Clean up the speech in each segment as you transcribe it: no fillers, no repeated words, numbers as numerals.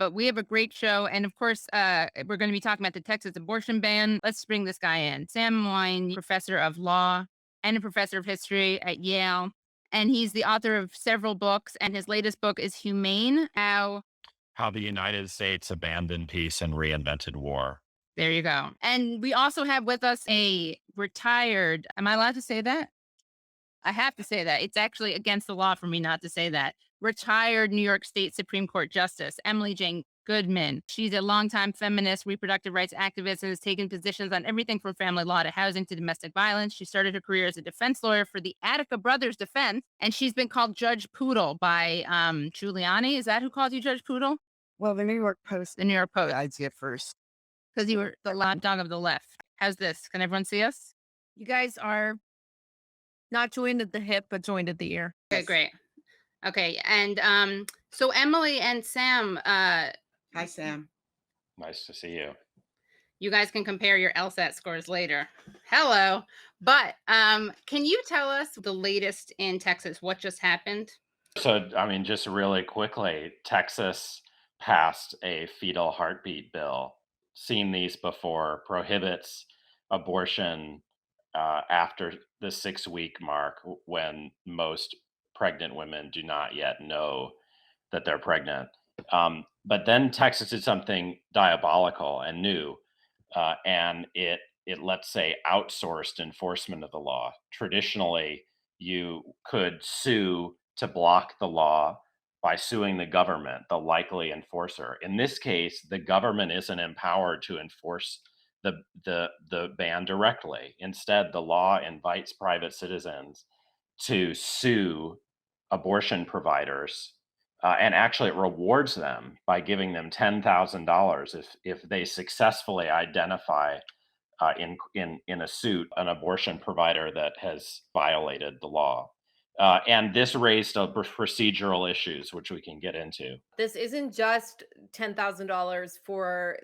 But we have a great show. And of course, we're going to be talking about the Texas abortion ban. Let's bring this guy in. Sam Wine, professor of law and a professor of history at Yale. And he's the author of several books. And his latest book is Humane. How the United States abandoned peace and reinvented war. There you go. And we also have with us a retired, am I allowed to say that? I have to say that. It's actually against the law for me not to say that. Retired New York State Supreme Court Justice Emily Jane Goodman. She's a longtime feminist, reproductive rights activist, and has taken positions on everything from family law to housing to domestic violence. She started her career as a defense lawyer for the Attica Brothers Defense, and she's been called Judge Poodle by Giuliani. Is that who called you Judge Poodle? Well, the New York Post The New York Post, guides you first. because you were the loud dog of the left. How's this? Can everyone see us? You guys are not joined at the hip, but joined at the ear. Okay, great. Okay, and so Emily and Sam, Hi, Sam. Nice to see you. you guys can compare your LSAT scores later. Hello, but can you tell us the latest in Texas? What just happened? So, I mean, just really quickly, Texas passed a fetal heartbeat bill. Seen these before, prohibits abortion after the 6 week mark when most pregnant women do not yet know that they're pregnant. But then Texas did something diabolical and new, and it let's say outsourced enforcement of the law. Traditionally, you could sue to block the law by suing the government, the likely enforcer. In this case, the government isn't empowered to enforce the ban directly. Instead, the law invites private citizens to sue abortion providers, and actually it rewards them by giving them $10,000 if they successfully identify in a suit an abortion provider that has violated the law. And this raised procedural issues, which we can get into. This isn't just $10,000 for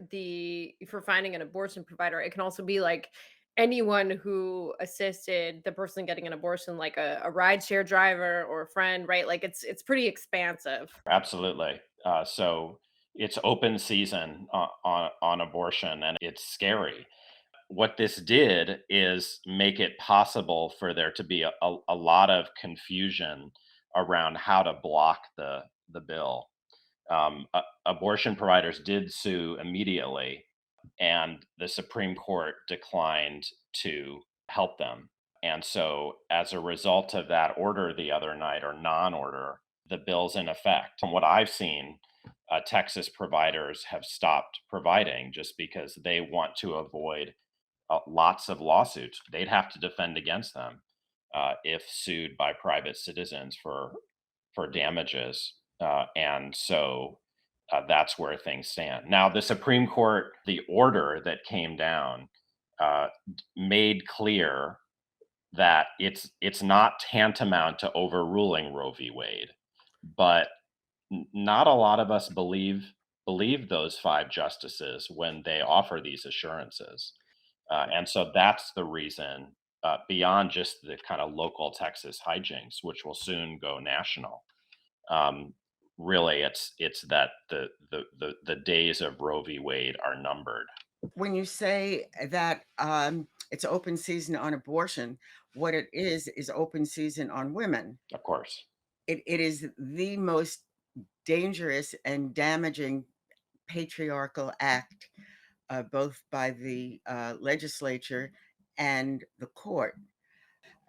finding an abortion provider. It can also be like anyone who assisted the person getting an abortion, like a rideshare driver or a friend, right? Like it's pretty expansive. Absolutely. So it's open season on abortion, and it's scary. What this did is make it possible for there to be a lot of confusion around how to block the bill. Abortion providers did sue immediately, and the Supreme Court declined to help them. And so, as a result of that order the other night, or non order, the bill's in effect. From what I've seen, Texas providers have stopped providing just because they want to avoid lots of lawsuits. They'd have to defend against them if sued by private citizens for damages, and so that's where things stand. Now, the Supreme Court, the order that came down, made clear that it's not tantamount to overruling Roe v. Wade, but not a lot of us believe those five justices when they offer these assurances. And so that's the reason, beyond just the kind of local Texas hijinks, which will soon go national. Um, Really, it's that the days of Roe v. Wade are numbered. When you say that it's open season on abortion, what it is open season on women. Of course, It is the most dangerous and damaging patriarchal act, both by the legislature and the court.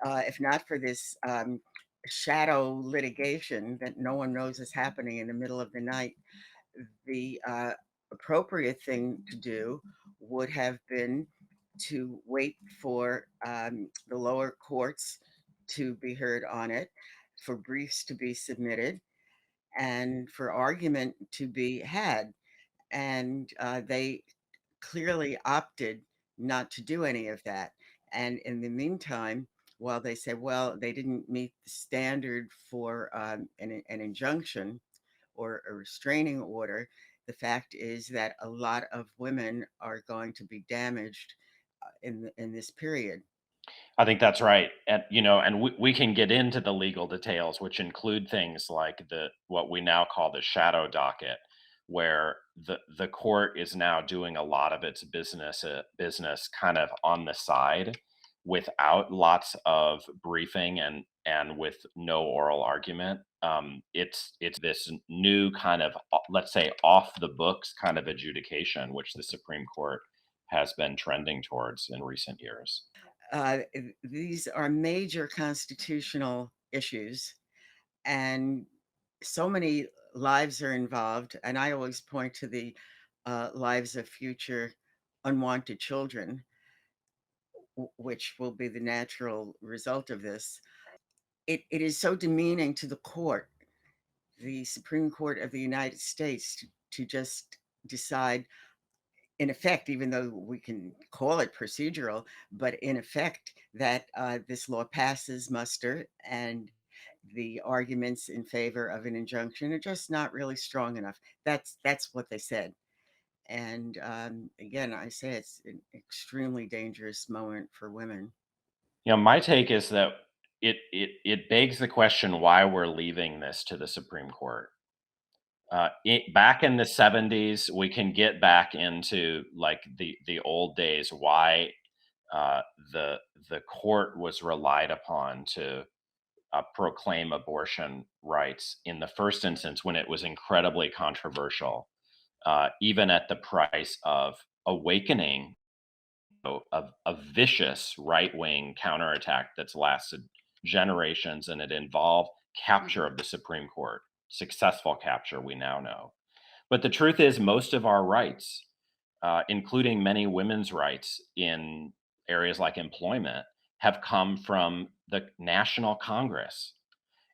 If not for this shadow litigation that no one knows is happening in the middle of the night, the appropriate thing to do would have been to wait for the lower courts to be heard on it, for briefs to be submitted, and for argument to be had. And they clearly opted not to do any of that. And in the meantime, while they said, well, they didn't meet the standard for an injunction or a restraining order, the fact is that a lot of women are going to be damaged in this period. I think that's right. And we can get into the legal details, which include things like the what we now call the shadow docket, where the court is now doing a lot of its business kind of on the side without lots of briefing and with no oral argument. It's this new kind of let's say off the books kind of adjudication which the Supreme Court has been trending towards in recent years. These are major constitutional issues, and so many lives are involved. And I always point to the lives of future unwanted children, which will be the natural result of this. It is so demeaning to the court, the Supreme Court of the United States, to just decide, in effect, even though we can call it procedural, but in effect, that this law passes muster and the arguments in favor of an injunction are just not really strong enough. That's what they said. And again, I say it's an extremely dangerous moment for women. My take is that it begs the question why we're leaving this to the Supreme Court. Back in the 70s, we can get back into like the old days why uh, the the court was relied upon to proclaim abortion rights in the first instance when it was incredibly controversial, even at the price of awakening a vicious right wing counterattack that's lasted generations, and it involved capture of the Supreme Court, successful capture, we now know. But the truth is, most of our rights, including many women's rights in areas like employment, have come from the National Congress.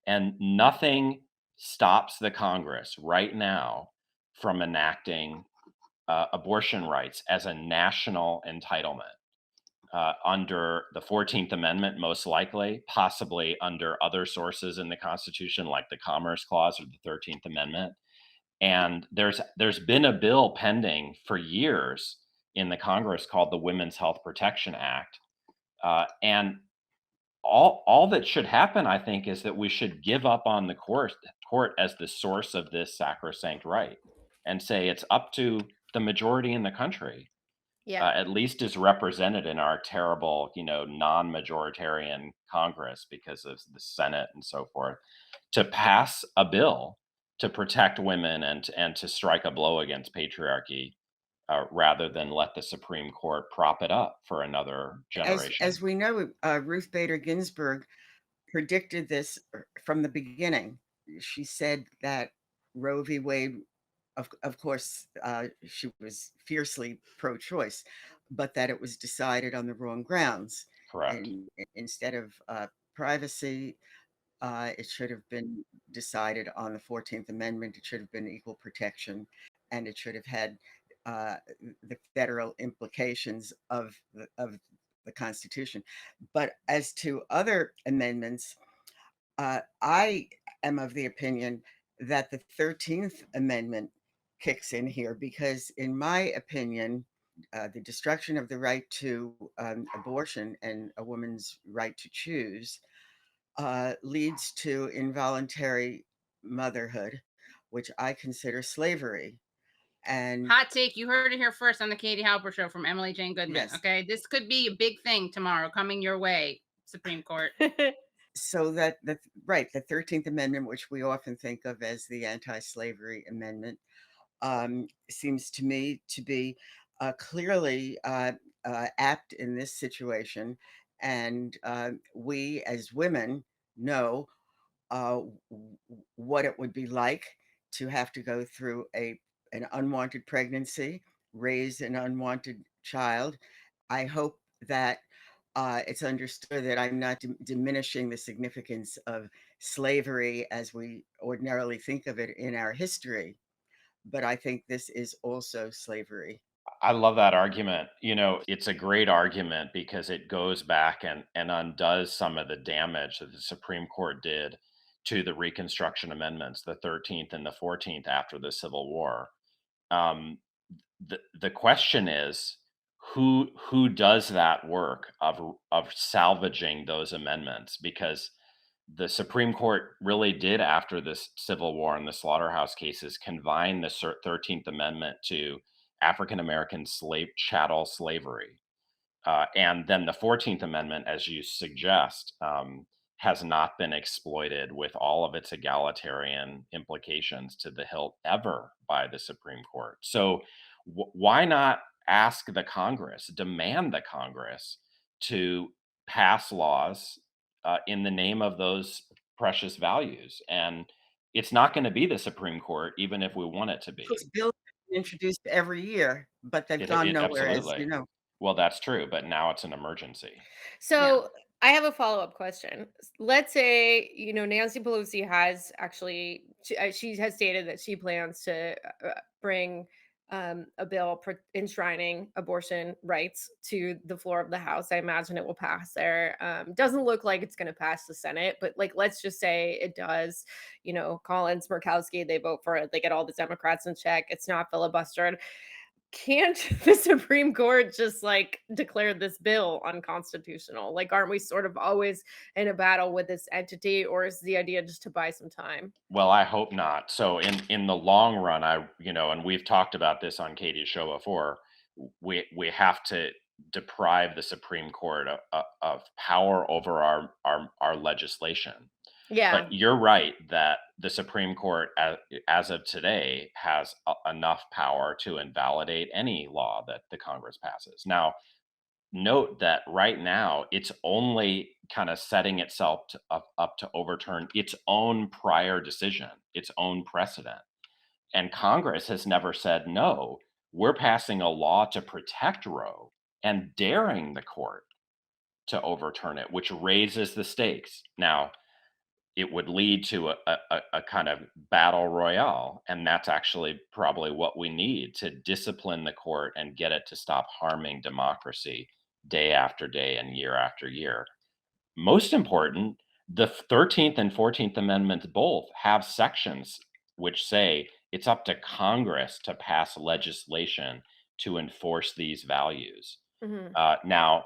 And nothing stops the Congress right now from enacting abortion rights as a national entitlement under the 14th Amendment, most likely, possibly under other sources in the Constitution, like the Commerce Clause or the 13th Amendment. And there's been a bill pending for years in the Congress called the Women's Health Protection Act. And all that should happen, I think, is that we should give up on the court as the source of this sacrosanct right and say it's up to the majority in the country, Yeah. at least is represented in our terrible, non-majoritarian Congress because of the Senate and so forth, to pass a bill to protect women and to strike a blow against patriarchy, rather than let the Supreme Court prop it up for another As generation. we know, Ruth Bader Ginsburg predicted this from the beginning. She said that Roe v. Wade, of course, she was fiercely pro-choice, but that it was decided on the wrong grounds. Correct. And instead of privacy, it should have been decided on the 14th Amendment. It should have been equal protection, and it should have had uh, the federal implications of the Constitution. But as to other amendments, I am of the opinion that the 13th Amendment kicks in here because, in my opinion, the destruction of the right to abortion and a woman's right to choose leads to involuntary motherhood, which I consider slavery. And Hot take. You heard it here first on the Katie Halper show from Emily Jane Goodman. yes, Okay. This could be a big thing tomorrow coming your way, Supreme Court. so that the right, the 13th Amendment, which we often think of as the anti-slavery amendment, seems to me to be clearly apt in this situation. And we as women know uh, what it would be like to have to go through an unwanted pregnancy, raise an unwanted child. I hope that it's understood that I'm not diminishing the significance of slavery as we ordinarily think of it in our history, but I think this is also slavery. I love that argument. It's a great argument because it goes back and undoes some of the damage that the Supreme Court did to the Reconstruction Amendments, the 13th and the 14th after the Civil War. Um, the question is who does that work of salvaging those amendments, because The Supreme Court really did, after this Civil War and the slaughterhouse cases, confine the 13th Amendment to African American slave chattel slavery. And then the 14th Amendment, as you suggest, has not been exploited with all of its egalitarian implications to the hilt ever by the Supreme Court. So, why not ask the Congress, demand the Congress to pass laws in the name of those precious values? And it's not going to be the Supreme Court, even if we want it to be. Those bills have been introduced every year, but they've gone It nowhere, as you absolutely. know. Well, that's true, but now it's an emergency. Yeah. So I have a follow-up question. Let's say, Nancy Pelosi has actually, she has stated that she plans to bring a bill enshrining abortion rights to the floor of the House. I imagine it will pass there. Doesn't look like it's going to pass the Senate, but like, let's just say it does. Collins, Murkowski, they vote for it. They get all the Democrats in check. It's not filibustered. Can't the Supreme Court just like declare this bill unconstitutional? Like, aren't we sort of always in a battle with this entity, or is the idea just to buy some time? Well, I hope not. So in the long run, and we've talked about this on Katie's show before, we have to deprive the Supreme Court of power over our legislation. But Yeah. you're right that the Supreme Court, as of today, has enough power to invalidate any law that the Congress passes. Now, note that right now it's only kind of setting itself up to overturn its own prior decision, its own precedent. And Congress has never said, no, we're passing a law to protect Roe and daring the court to overturn it, which raises the stakes. Now, it would lead to a kind of battle royale. And that's actually probably what we need to discipline the court and get it to stop harming democracy day after day and year after year. Most important, the 13th and 14th Amendments both have sections which say it's up to Congress to pass legislation to enforce these values. Hmm. Now,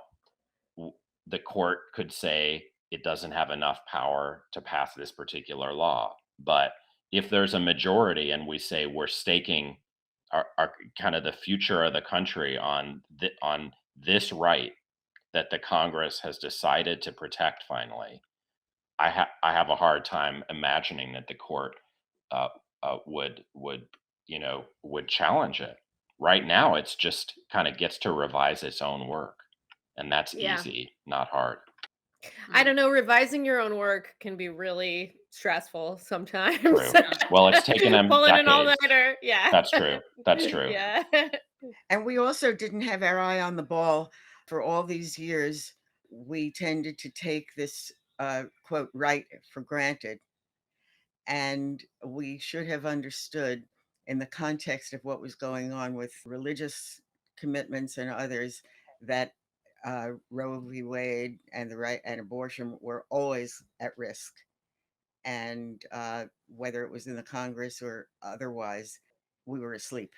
w- the court could say it doesn't have enough power to pass this particular law. But if there's a majority and we say we're staking our kind of the future of the country on this right that the Congress has decided to protect finally, I have a hard time imagining that the court uh, would challenge it. Right now, it's just kind of gets to revise its own work, and that's Yeah. easy, not hard. I Mm. don't know. Revising your own work can be really stressful sometimes. True. Well, it's taken them Pulling an decades. all-nighter. Yeah. That's true. That's true. Yeah. And we also didn't have our eye on the ball for all these years. We tended to take this quote right for granted. And we should have understood, in the context of what was going on with religious commitments and others, that Roe v. Wade and the right and abortion were always at risk. And whether it was in the Congress or otherwise, we were asleep.